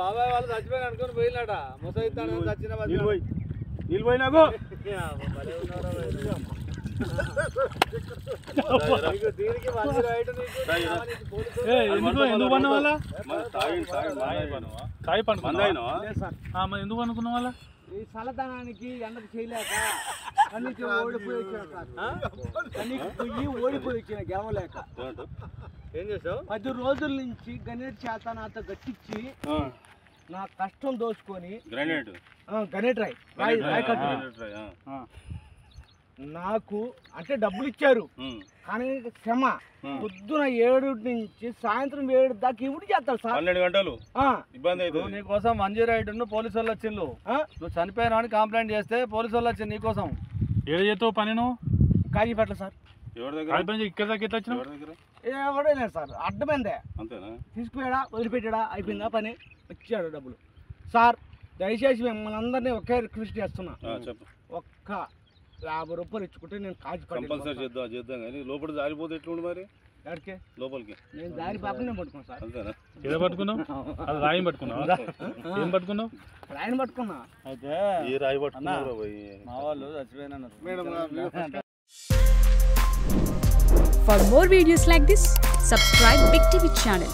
బాబాయ్ వాళ్ళు చచ్చిపోయి అనుకుని పోయినాట ముసైతాను చచ్చిన నీళ్ళు పోయినాకు ఎందుకు పన్న వాళ్ళ తాయి పండుకున్నా ఎందుకు అనుకున్న వాళ్ళ ఈ చల్లదనానికి ఎండకు చేయలేక కన్నీకి ఓడిపోయి వచ్చిన గెలవలేక ఏం చేసావు 10 రోజుల నుంచి గణేట్ చేత నాతో గట్టించి నా కష్టం దోచుకొని గణేట్ రాయ్ నాకు అంటే డబ్బులు ఇచ్చారు కానీ క్షమ పొద్దున 7 నుంచి సాయంత్రం 7 దాకా ఇవి చేస్తారు సార్ 12 గంటలు ఇబ్బంది అవుతుంది నీకోసం మంజీ రైడ్ పోలీసు వాళ్ళు వచ్చిండు నువ్వు చనిపోయినా అని కంప్లైంట్ చేస్తే పోలీసు వాళ్ళు వచ్చింది నీకోసం ఏడు చేస్తావు పని నువ్వు కాజీపేటలో సార్ ఇక్కడ దాకా ఎట్లా వచ్చినావు ఎవడే లేదు సార్ అడ్డమైందే అంతేనా తీసుకుపోయాడా వదిలిపెట్టాడా అయిపోయిందా పని వచ్చాడు డబ్బులు సార్ దయచేసి మిమ్మల్ని అందరినీ ఒకే రిక్వెస్ట్ చేస్తున్నా ఒక్క 50 రూపాయలు ఇచ్చుకుంటే నేను కంపల్సరీ చేద్దాం కానీ లోపల జారిపోతే ఎట్లుండి మరి ఎక్కడికి లోపలికి నేను దారి పాపనే పట్టుకున్నాను సార్ అంతేనా ఏదో పట్టుకున్నావు అది రాయి పట్టుకున్నావు ఏం పట్టుకున్నావు రాయిని పట్టుకున్నా అయితే ఏ రాయి పట్టుకున్నావు మా వాళ్ళు చచ్చిపోయినారు For more videos like this, subscribe Big TV channel.